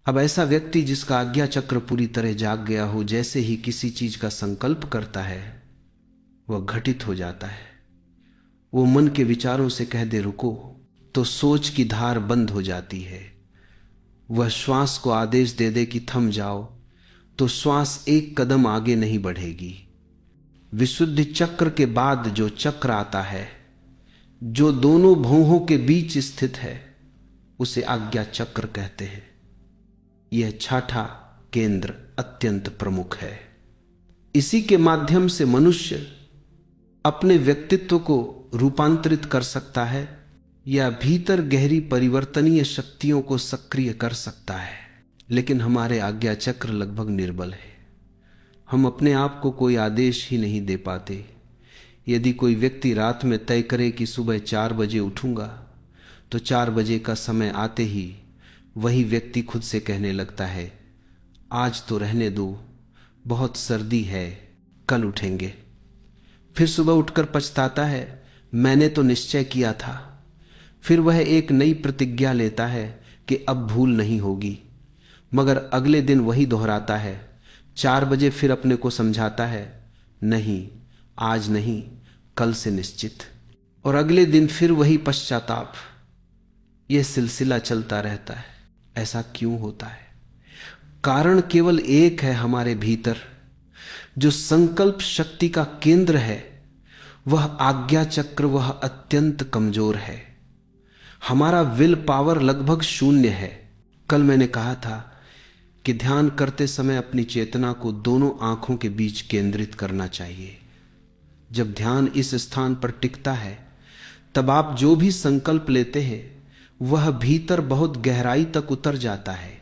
अब ऐसा व्यक्ति जिसका आज्ञा चक्र पूरी तरह जाग गया हो, जैसे ही किसी चीज का संकल्प करता है वह घटित हो जाता है। वो मन के विचारों से कह दे रुको, तो सोच की धार बंद हो जाती है। वह श्वास को आदेश दे दे कि थम जाओ, तो श्वास एक कदम आगे नहीं बढ़ेगी। विशुद्धि चक्र के बाद जो चक्र आता है, जो दोनों भौहों के बीच स्थित है, उसे आज्ञा चक्र कहते हैं। यह छठा केंद्र अत्यंत प्रमुख है। इसी के माध्यम से मनुष्य अपने व्यक्तित्व को रूपांतरित कर सकता है या भीतर गहरी परिवर्तनीय शक्तियों को सक्रिय कर सकता है। लेकिन हमारे आज्ञा चक्र लगभग निर्बल है। हम अपने आप को कोई आदेश ही नहीं दे पाते। यदि कोई व्यक्ति रात में तय करे कि सुबह 4 बजे उठूंगा, तो 4 बजे का समय आते ही वही व्यक्ति खुद से कहने लगता है आज तो रहने दो, बहुत सर्दी है, कल उठेंगे। फिर सुबह उठकर पछताता है मैंने तो निश्चय किया था। फिर वह एक नई प्रतिज्ञा लेता है कि अब भूल नहीं होगी, मगर अगले दिन वही दोहराता है। 4 बजे फिर अपने को समझाता है नहीं, आज नहीं, कल से निश्चित। और अगले दिन फिर वही पश्चाताप। यह सिलसिला चलता रहता है। ऐसा क्यों होता है? कारण केवल एक है, हमारे भीतर जो संकल्प शक्ति का केंद्र है, वह आज्ञा चक्र, वह अत्यंत कमजोर है। हमारा विल पावर लगभग शून्य है। कल मैंने कहा था कि ध्यान करते समय अपनी चेतना को दोनों आंखों के बीच केंद्रित करना चाहिए। जब ध्यान इस स्थान पर टिकता है, तब आप जो भी संकल्प लेते हैं वह भीतर बहुत गहराई तक उतर जाता है।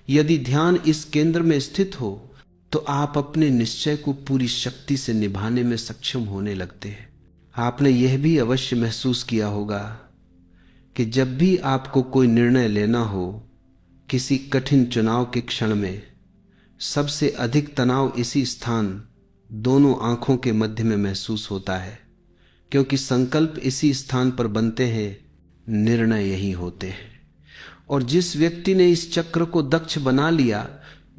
यदि ध्यान इस केंद्र में स्थित हो, तो आप अपने निश्चय को पूरी शक्ति से निभाने में सक्षम होने लगते हैं। आपने यह भी अवश्य महसूस किया होगा कि जब भी आपको कोई निर्णय लेना हो, किसी कठिन चुनाव के क्षण में, सबसे अधिक तनाव इसी स्थान, दोनों आंखों के मध्य में महसूस होता है, क्योंकि संकल्प इसी स्थान पर बनते हैं, निर्णय यही होते हैं। और जिस व्यक्ति ने इस चक्र को दक्ष बना लिया,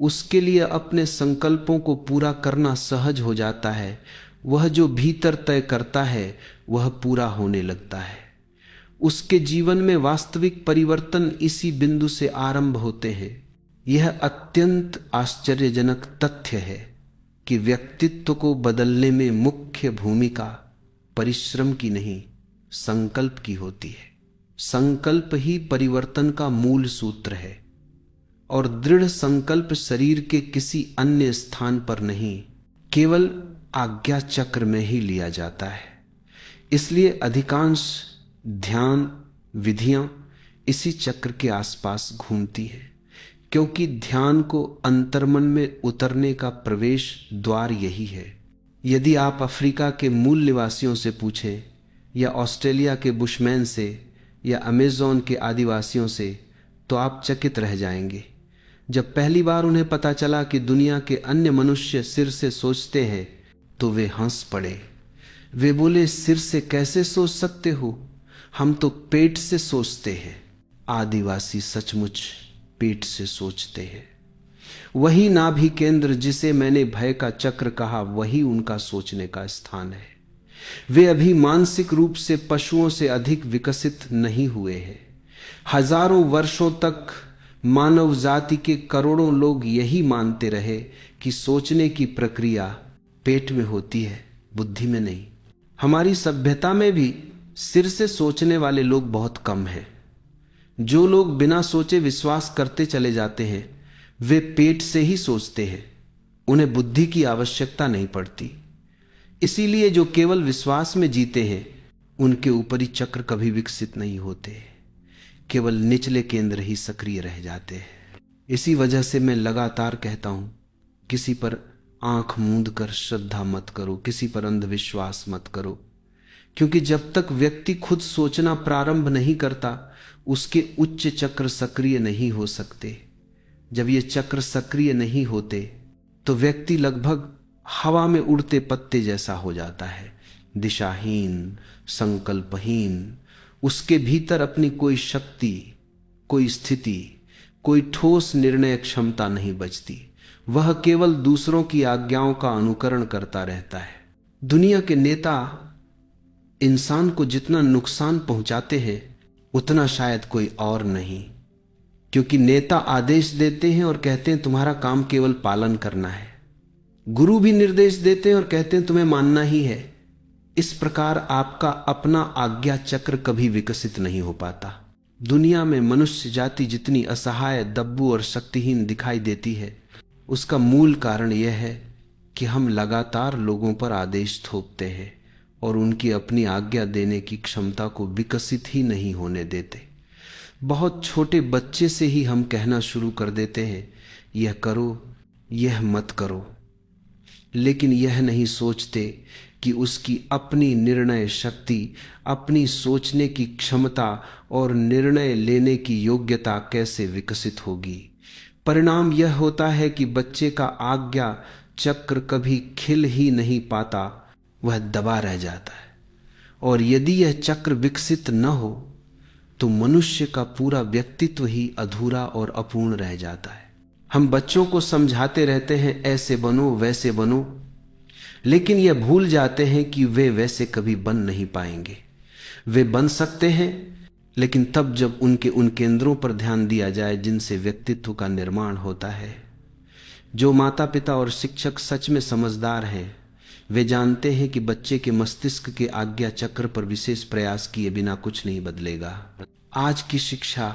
उसके लिए अपने संकल्पों को पूरा करना सहज हो जाता है। वह जो भीतर तय करता है वह पूरा होने लगता है। उसके जीवन में वास्तविक परिवर्तन इसी बिंदु से आरंभ होते हैं। यह अत्यंत आश्चर्यजनक तथ्य है कि व्यक्तित्व को बदलने में मुख्य भूमिका परिश्रम की नहीं, संकल्प की होती है। संकल्प ही परिवर्तन का मूल सूत्र है, और दृढ़ संकल्प शरीर के किसी अन्य स्थान पर नहीं, केवल आज्ञा चक्र में ही लिया जाता है। इसलिए अधिकांश ध्यान विधियां इसी चक्र के आसपास घूमती है, क्योंकि ध्यान को अंतर्मन में उतरने का प्रवेश द्वार यही है। यदि आप अफ्रीका के मूल निवासियों से पूछें, या ऑस्ट्रेलिया के बुशमैन से, या अमेज़न के आदिवासियों से, तो आप चकित रह जाएंगे। जब पहली बार उन्हें पता चला कि दुनिया के अन्य मनुष्य सिर से सोचते हैं, तो वे हंस पड़े। वे बोले सिर से कैसे सोच सकते हो, हम तो पेट से सोचते हैं। आदिवासी सचमुच पेट से सोचते हैं। वही नाभि केंद्र जिसे मैंने भय का चक्र कहा, वही उनका सोचने का स्थान है। वे अभी मानसिक रूप से पशुओं से अधिक विकसित नहीं हुए हैं। हजारों वर्षों तक मानव जाति के करोड़ों लोग यही मानते रहे कि सोचने की प्रक्रिया पेट में होती है, बुद्धि में नहीं। हमारी सभ्यता में भी सिर से सोचने वाले लोग बहुत कम हैं। जो लोग बिना सोचे विश्वास करते चले जाते हैं, वे पेट से ही सोचते हैं। उन्हें बुद्धि की आवश्यकता नहीं पड़ती। इसीलिए जो केवल विश्वास में जीते हैं, उनके ऊपरी चक्र कभी विकसित नहीं होते, केवल निचले केंद्र ही सक्रिय रह जाते हैं। इसी वजह से मैं लगातार कहता हूं, किसी पर आंख मूंद कर श्रद्धा मत करो, किसी पर अंधविश्वास मत करो, क्योंकि जब तक व्यक्ति खुद सोचना प्रारंभ नहीं करता, उसके उच्च चक्र सक्रिय नहीं हो सकते। जब ये चक्र सक्रिय नहीं होते, तो व्यक्ति लगभग हवा में उड़ते पत्ते जैसा हो जाता है, दिशाहीन, संकल्पहीन। उसके भीतर अपनी कोई शक्ति, कोई स्थिति, कोई ठोस निर्णय क्षमता नहीं बचती। वह केवल दूसरों की आज्ञाओं का अनुकरण करता रहता है। दुनिया के नेता इंसान को जितना नुकसान पहुंचाते हैं उतना शायद कोई और नहीं, क्योंकि नेता आदेश देते हैं और कहते हैं तुम्हारा काम केवल पालन करना है। गुरु भी निर्देश देते हैं और कहते हैं तुम्हें मानना ही है। इस प्रकार आपका अपना आज्ञा चक्र कभी विकसित नहीं हो पाता। दुनिया में मनुष्य जाति जितनी असहाय, दब्बू और शक्तिहीन दिखाई देती है, उसका मूल कारण यह है कि हम लगातार लोगों पर आदेश थोपते हैं और उनकी अपनी आज्ञा देने की क्षमता को विकसित ही नहीं होने देते। बहुत छोटे बच्चे से ही हम कहना शुरू कर देते हैं यह करो, यह मत करो, लेकिन यह नहीं सोचते कि उसकी अपनी निर्णय शक्ति, अपनी सोचने की क्षमता और निर्णय लेने की योग्यता कैसे विकसित होगी। परिणाम यह होता है कि बच्चे का आज्ञा चक्र कभी खिल ही नहीं पाता, वह दबा रह जाता है। और यदि यह चक्र विकसित न हो तो मनुष्य का पूरा व्यक्तित्व ही अधूरा और अपूर्ण रह जाता है। हम बच्चों को समझाते रहते हैं ऐसे बनो, वैसे बनो, लेकिन यह भूल जाते हैं कि वे वैसे कभी बन नहीं पाएंगे। वे बन सकते हैं, लेकिन तब जब उनके उन केंद्रों पर ध्यान दिया जाए जिनसे व्यक्तित्व का निर्माण होता है। जो माता पिता और शिक्षक सच में समझदार हैं, वे जानते हैं कि बच्चे के मस्तिष्क के आज्ञा चक्र पर विशेष प्रयास किए बिना कुछ नहीं बदलेगा। आज की शिक्षा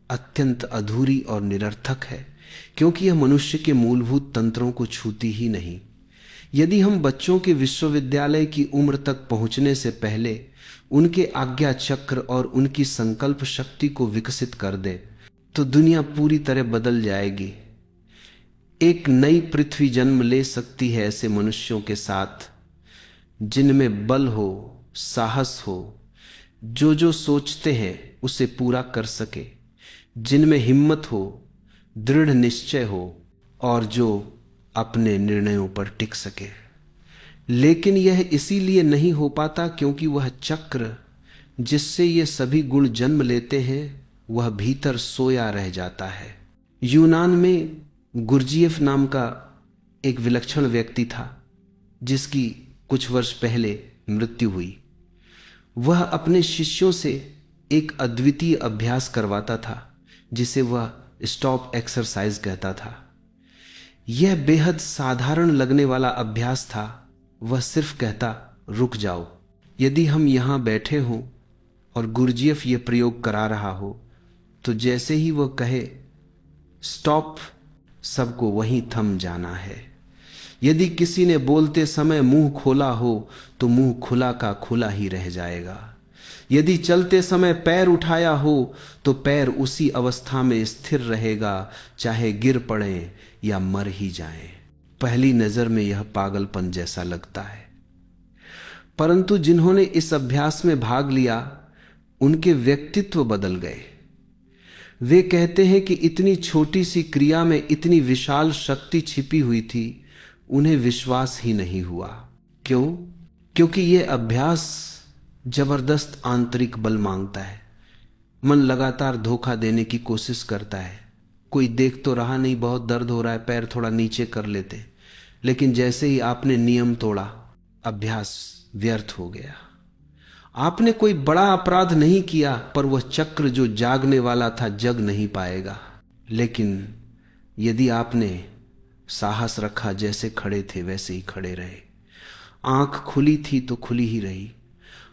अत्यंत अधूरी और निरर्थक है, क्योंकि यह मनुष्य के मूलभूत तंत्रों को छूती ही नहीं। यदि हम बच्चों के विश्वविद्यालय की उम्र तक पहुंचने से पहले उनके आज्ञा चक्र और उनकी संकल्प शक्ति को विकसित कर दें, तो दुनिया पूरी तरह बदल जाएगी। एक नई पृथ्वी जन्म ले सकती है ऐसे मनुष्यों के साथ जिनमें बल हो, साहस हो, जो सोचते हैं उसे पूरा कर सके, जिनमें हिम्मत हो, दृढ़ निश्चय हो और जो अपने निर्णयों पर टिक सके। लेकिन यह इसीलिए नहीं हो पाता क्योंकि वह चक्र जिससे ये सभी गुण जन्म लेते हैं वह भीतर सोया रह जाता है। यूनान में गुरजीएफ नाम का एक विलक्षण व्यक्ति था जिसकी कुछ वर्ष पहले मृत्यु हुई। वह अपने शिष्यों से एक अद्वितीय अभ्यास करवाता था जिसे वह स्टॉप एक्सरसाइज कहता था। यह बेहद साधारण लगने वाला अभ्यास था। वह सिर्फ कहता, रुक जाओ। यदि हम यहां बैठे हों और गुरजीएफ यह प्रयोग करा रहा हो तो जैसे ही वह कहे स्टॉप, सबको वहीं थम जाना है। यदि किसी ने बोलते समय मुंह खोला हो तो मुंह खुला का खुला ही रह जाएगा। यदि चलते समय पैर उठाया हो तो पैर उसी अवस्था में स्थिर रहेगा, चाहे गिर पड़े या मर ही जाएं। पहली नजर में यह पागलपन जैसा लगता है, परंतु जिन्होंने इस अभ्यास में भाग लिया उनके व्यक्तित्व बदल गए। वे कहते हैं कि इतनी छोटी सी क्रिया में इतनी विशाल शक्ति छिपी हुई थी, उन्हें विश्वास ही नहीं हुआ। क्यों? क्योंकि यह अभ्यास जबरदस्त आंतरिक बल मांगता है। मन लगातार धोखा देने की कोशिश करता है। कोई देख तो रहा नहीं, बहुत दर्द हो रहा है, पैर थोड़ा नीचे कर लेते, लेकिन जैसे ही आपने नियम तोड़ा, अभ्यास व्यर्थ हो गया। आपने कोई बड़ा अपराध नहीं किया, पर वह चक्र जो जागने वाला था जग नहीं पाएगा। लेकिन यदि आपने साहस रखा, जैसे खड़े थे वैसे ही खड़े रहे, आंख खुली थी तो खुली ही रही,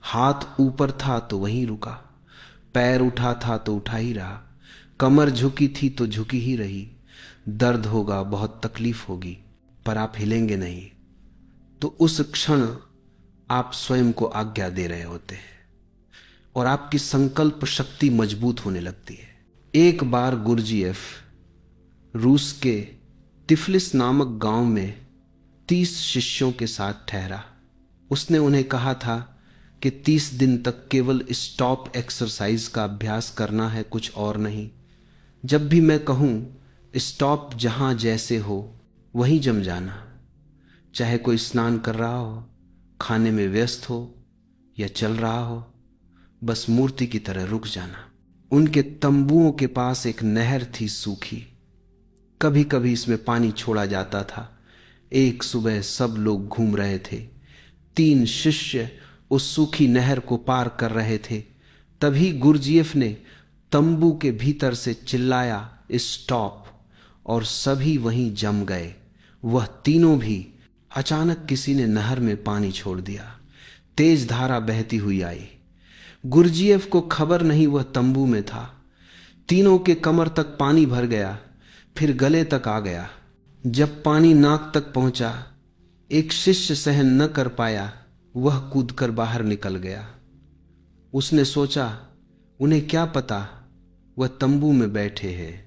हाथ ऊपर था तो वहीं रुका, पैर उठा था तो उठा ही रहा, कमर झुकी थी तो झुकी ही रही। दर्द होगा, बहुत तकलीफ होगी, पर आप हिलेंगे नहीं। तो उस क्षण आप स्वयं को आज्ञा दे रहे होते हैं और आपकी संकल्प शक्ति मजबूत होने लगती है। एक बार गुरजीएफ रूस के तिफलिस नामक गांव में 30 शिष्यों के साथ ठहरा। उसने उन्हें कहा था कि 30 दिन तक केवल स्टॉप एक्सरसाइज का अभ्यास करना है, कुछ और नहीं। जब भी मैं कहूं स्टॉप, जहां जैसे हो वहीं जम जाना, चाहे कोई स्नान कर रहा हो, खाने में व्यस्त हो या चल रहा हो, बस मूर्ति की तरह रुक जाना। उनके तंबुओं के पास एक नहर थी सूखी, कभी कभी इसमें पानी छोड़ा जाता था। एक सुबह सब लोग घूम रहे थे। 3 शिष्य उस सूखी नहर को पार कर रहे थे। तभी गुरजीएफ ने तंबू के भीतर से चिल्लाया, स्टॉप! और सभी वहीं जम गए। वह तीनों भी। अचानक किसी ने नहर में पानी छोड़ दिया। तेज धारा बहती हुई आई। गुरजीएफ को खबर नहीं वह तंबू में था। तीनों के कमर तक पानी भर गया, फिर गले तक आ गया। जब पानी नाक तक पहुंचा, एक शिष्य सहन न कर पाया, वह कूदकर बाहर निकल गया। उसने सोचा, उन्हें क्या पता, वह तंबू में बैठे हैं,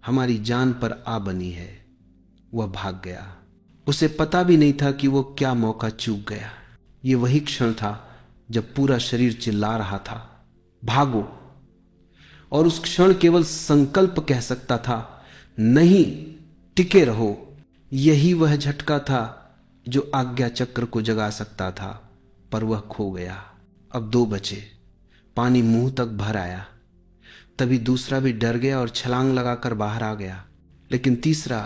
हमारी जान पर आ बनी है। वह भाग गया। उसे पता भी नहीं था कि वो क्या मौका चूक गया। ये वही क्षण था जब पूरा शरीर चिल्ला रहा था, भागो! और उस क्षण केवल संकल्प कह सकता था, नहीं, टिके रहो। यही वह झटका था जो आज्ञा चक्र को जगा सकता था, पर वह खो गया। अब 2 बचे। पानी मुंह तक भर आया। तभी दूसरा भी डर गया और छलांग लगाकर बाहर आ गया, लेकिन तीसरा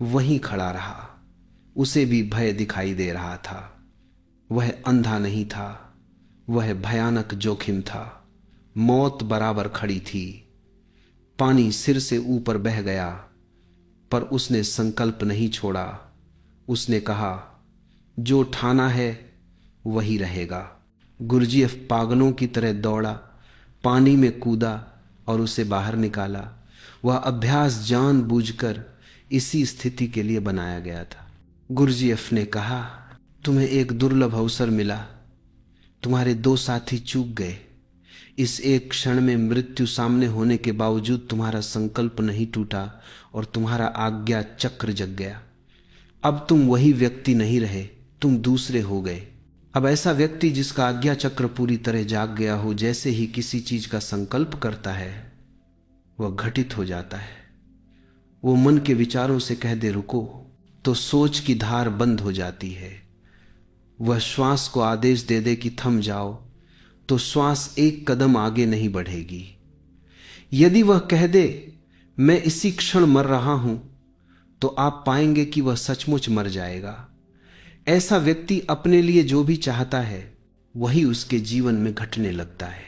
वहीं खड़ा रहा। उसे भी भय दिखाई दे रहा था। वह अंधा नहीं था, वह भयानक जोखिम था। मौत बराबर खड़ी थी। पानी सिर से ऊपर बह गया, पर उसने संकल्प नहीं छोड़ा। उसने कहा, जो ठाना है वही रहेगा। गुरजीएफ पागलों की तरह दौड़ा, पानी में कूदा और उसे बाहर निकाला। वह अभ्यास जानबूझकर इसी स्थिति के लिए बनाया गया था। गुरजीएफ ने कहा, तुम्हें एक दुर्लभ अवसर मिला, तुम्हारे 2 साथी चूक गए। इस एक क्षण में मृत्यु सामने होने के बावजूद तुम्हारा संकल्प नहीं टूटा और तुम्हारा आज्ञा चक्र जग गया। अब तुम वही व्यक्ति नहीं रहे, तुम दूसरे हो गए। अब ऐसा व्यक्ति जिसका आज्ञा चक्र पूरी तरह जाग गया हो, जैसे ही किसी चीज का संकल्प करता है वह घटित हो जाता है। वो मन के विचारों से कह दे रुको, तो सोच की धार बंद हो जाती है। वह श्वास को आदेश दे दे कि थम जाओ, तो श्वास एक कदम आगे नहीं बढ़ेगी। यदि वह कह दे मैं इसी क्षण मर रहा हूं, तो आप पाएंगे कि वह सचमुच मर जाएगा। ऐसा व्यक्ति अपने लिए जो भी चाहता है वही उसके जीवन में घटने लगता है।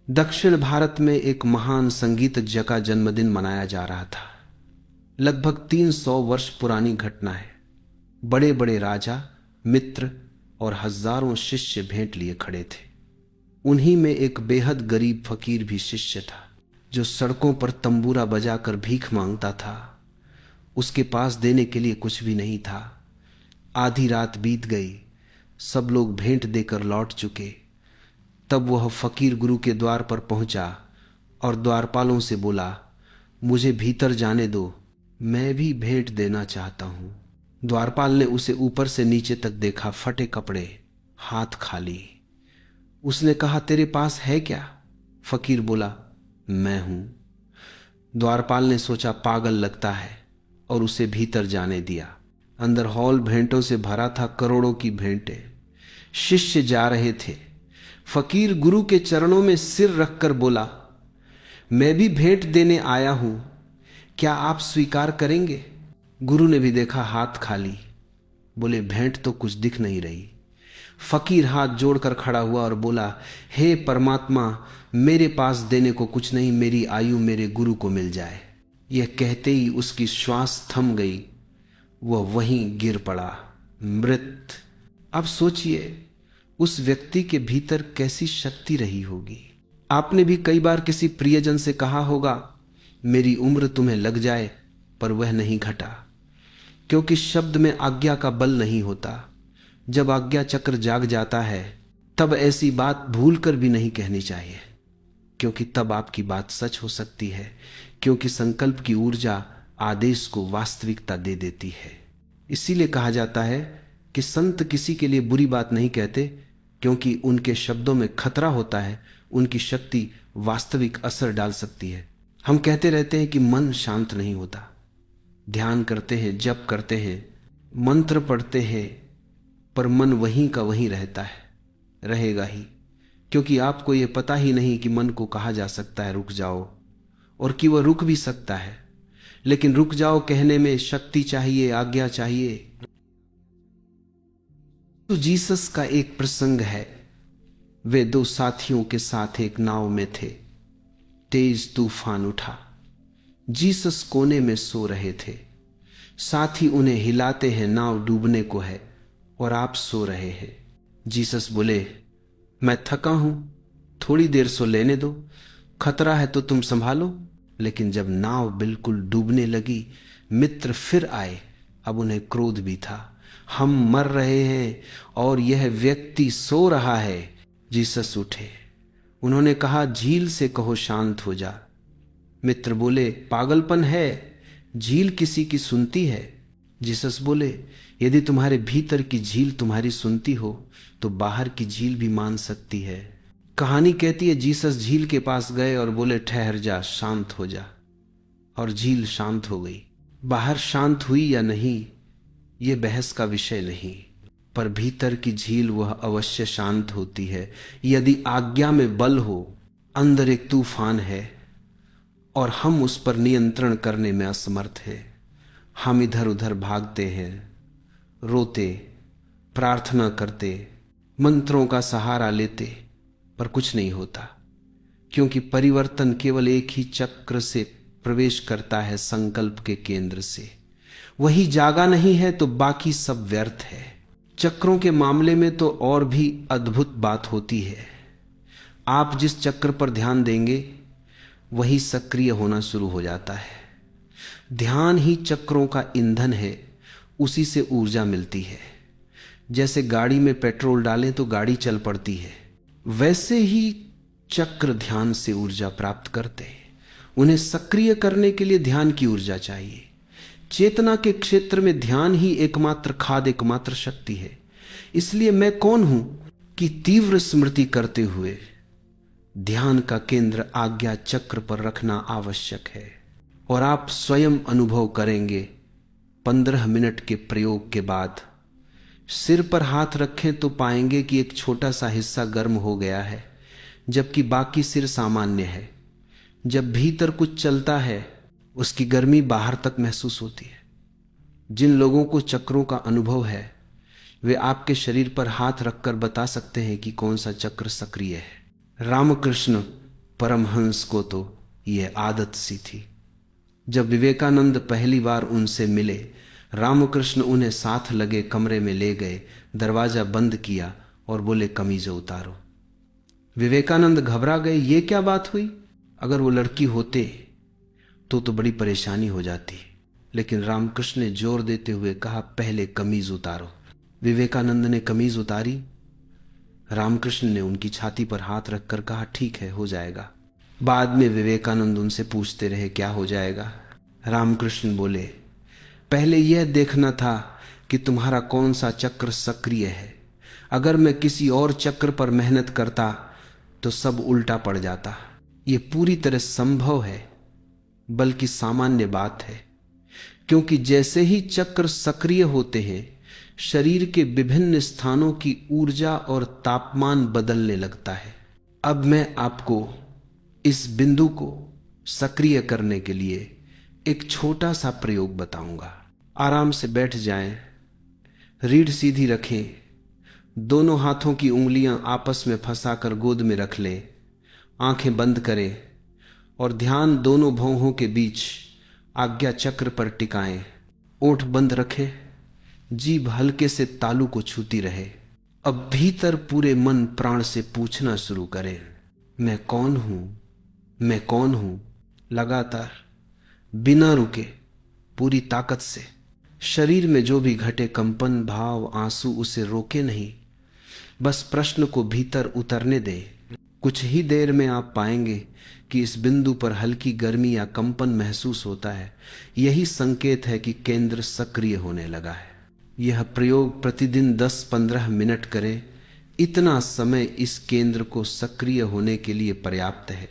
दक्षिण भारत में एक महान संगीतज्ञ का जन्मदिन मनाया जा रहा था। लगभग 300 वर्ष पुरानी घटना है। बड़े बड़े राजा, मित्र और हजारों शिष्य भेंट लिए खड़े थे। उन्हीं में एक बेहद गरीब फकीर भी शिष्य था, जो सड़कों पर तंबूरा बजाकर भीख मांगता था। उसके पास देने के लिए कुछ भी नहीं था। आधी रात बीत गई, सब लोग भेंट देकर लौट चुके। तब वह फकीर गुरु के द्वार पर पहुंचा और द्वारपालों से बोला, मुझे भीतर जाने दो, मैं भी भेंट देना चाहता हूं। द्वारपाल ने उसे ऊपर से नीचे तक देखा, फटे कपड़े, हाथ खाली। उसने कहा, तेरे पास है क्या? फकीर बोला, मैं हूं। द्वारपाल ने सोचा पागल लगता है और उसे भीतर जाने दिया। अंदर हॉल भेंटों से भरा था, करोड़ों की भेंटें। शिष्य जा रहे थे। फकीर गुरु के चरणों में सिर रखकर बोला, मैं भी भेंट देने आया हूं, क्या आप स्वीकार करेंगे? गुरु ने भी देखा हाथ खाली। बोले, भेंट तो कुछ दिख नहीं रही। फकीर हाथ जोड़कर खड़ा हुआ और बोला, हे परमात्मा, मेरे पास देने को कुछ नहीं, मेरी आयु मेरे गुरु को मिल जाए। यह कहते ही उसकी श्वास थम गई, वह वहीं गिर पड़ा, मृत। अब सोचिए उस व्यक्ति के भीतर कैसी शक्ति रही होगी। आपने भी कई बार किसी प्रियजन से कहा होगा, मेरी उम्र तुम्हें लग जाए, पर वह नहीं घटा, क्योंकि शब्द में आज्ञा का बल नहीं होता। जब आज्ञा चक्र जाग जाता है तब ऐसी बात भूलकर भी नहीं कहनी चाहिए, क्योंकि तब आपकी बात सच हो सकती है, क्योंकि संकल्प की ऊर्जा आदेश को वास्तविकता दे देती है। इसीलिए कहा जाता है कि संत किसी के लिए बुरी बात नहीं कहते, क्योंकि उनके शब्दों में खतरा होता है, उनकी शक्ति वास्तविक असर डाल सकती है। हम कहते रहते हैं कि मन शांत नहीं होता। ध्यान करते हैं, जप करते हैं, मंत्र पढ़ते हैं, पर मन वहीं का वहीं रहता है, रहेगा ही, क्योंकि आपको यह पता ही नहीं कि मन को कहा जा सकता है रुक जाओ, और कि वह रुक भी सकता है, लेकिन रुक जाओ कहने में शक्ति चाहिए, आज्ञा चाहिए। तो जीसस का एक प्रसंग है। वे दो साथियों के साथ एक नाव में थे। तेज तूफान उठा। जीसस कोने में सो रहे थे। साथी उन्हें हिलाते हैं, नाव डूबने को है और आप सो रहे हैं। जीसस बोले, मैं थका हूं, थोड़ी देर सो लेने दो, खतरा है तो तुम संभालो। लेकिन जब नाव बिल्कुल डूबने लगी, मित्र फिर आए। अब उन्हें क्रोध भी था। हम मर रहे हैं और यह व्यक्ति सो रहा है। जीसस उठे। उन्होंने कहा, झील से कहो शांत हो जा। मित्र बोले, पागलपन है, झील किसी की सुनती है। जीसस बोले, यदि तुम्हारे भीतर की झील तुम्हारी सुनती हो तो बाहर की झील भी मान सकती है। कहानी कहती है, जीसस झील के पास गए और बोले, ठहर जा, शांत हो जा, और झील शांत हो गई। बाहर शांत हुई या नहीं, यह बहस का विषय नहीं, पर भीतर की झील वह अवश्य शांत होती है यदि आज्ञा में बल हो। अंदर एक तूफान है और हम उस पर नियंत्रण करने में असमर्थ हैं। हम इधर उधर भागते हैं, रोते, प्रार्थना करते, मंत्रों का सहारा लेते, पर कुछ नहीं होता, क्योंकि परिवर्तन केवल एक ही चक्र से प्रवेश करता है, संकल्प के केंद्र से। वही जागा नहीं है तो बाकी सब व्यर्थ है। चक्रों के मामले में तो और भी अद्भुत बात होती है। आप जिस चक्र पर ध्यान देंगे वही सक्रिय होना शुरू हो जाता है। ध्यान ही चक्रों का ईंधन है, उसी से ऊर्जा मिलती है। जैसे गाड़ी में पेट्रोल डालें तो गाड़ी चल पड़ती है, वैसे ही चक्र ध्यान से ऊर्जा प्राप्त करते हैं। उन्हें सक्रिय करने के लिए ध्यान की ऊर्जा चाहिए। चेतना के क्षेत्र में ध्यान ही एकमात्र खाद, एकमात्र शक्ति है। इसलिए मैं कौन हूं कि तीव्र स्मृति करते हुए ध्यान का केंद्र आज्ञा चक्र पर रखना आवश्यक है। और आप स्वयं अनुभव करेंगे 15 मिनट के प्रयोग के बाद। सिर पर हाथ रखें तो पाएंगे कि एक छोटा सा हिस्सा गर्म हो गया है, जबकि बाकी सिर सामान्य है। जब भीतर कुछ चलता है उसकी गर्मी बाहर तक महसूस होती है। जिन लोगों को चक्रों का अनुभव है वे आपके शरीर पर हाथ रखकर बता सकते हैं कि कौन सा चक्र सक्रिय है। रामकृष्ण परमहंस को तो यह आदत सी थी। जब विवेकानंद पहली बार उनसे मिले, रामकृष्ण उन्हें साथ लगे कमरे में ले गए, दरवाजा बंद किया और बोले, कमीज उतारो। विवेकानंद घबरा गए, ये क्या बात हुई? अगर वो लड़की होते तो बड़ी परेशानी हो जाती, लेकिन रामकृष्ण ने जोर देते हुए कहा, पहले कमीज उतारो। विवेकानंद ने कमीज उतारी। रामकृष्ण ने उनकी छाती पर हाथ रखकर कहा, ठीक है, हो जाएगा। बाद में विवेकानंद उनसे पूछते रहे, क्या हो जाएगा? रामकृष्ण बोले, पहले यह देखना था कि तुम्हारा कौन सा चक्र सक्रिय है। अगर मैं किसी और चक्र पर मेहनत करता तो सब उल्टा पड़ जाता। यह पूरी तरह संभव है, बल्कि सामान्य बात है, क्योंकि जैसे ही चक्र सक्रिय होते हैं शरीर के विभिन्न स्थानों की ऊर्जा और तापमान बदलने लगता है। अब मैं आपको इस बिंदु को सक्रिय करने के लिए एक छोटा सा प्रयोग बताऊंगा। आराम से बैठ जाएं, रीढ़ सीधी रखें, दोनों हाथों की उंगलियां आपस में फंसाकर गोद में रख लें, आंखें बंद करें और ध्यान दोनों भौहों के बीच आज्ञा चक्र पर टिकाएं। ओठ बंद रखें, जीभ हल्के से तालू को छूती रहे। अब भीतर पूरे मन प्राण से पूछना शुरू करें, मैं कौन हूं, मैं कौन हूं। लगातार बिना रुके पूरी ताकत से शरीर में जो भी घटे कंपन, भाव, आंसू, उसे रोके नहीं, बस प्रश्न को भीतर उतरने दे। कुछ ही देर में आप पाएंगे कि इस बिंदु पर हल्की गर्मी या कंपन महसूस होता है। यही संकेत है कि केंद्र सक्रिय होने लगा है। यह प्रयोग प्रतिदिन 10-15 मिनट करें। इतना समय इस केंद्र को सक्रिय होने के लिए पर्याप्त है।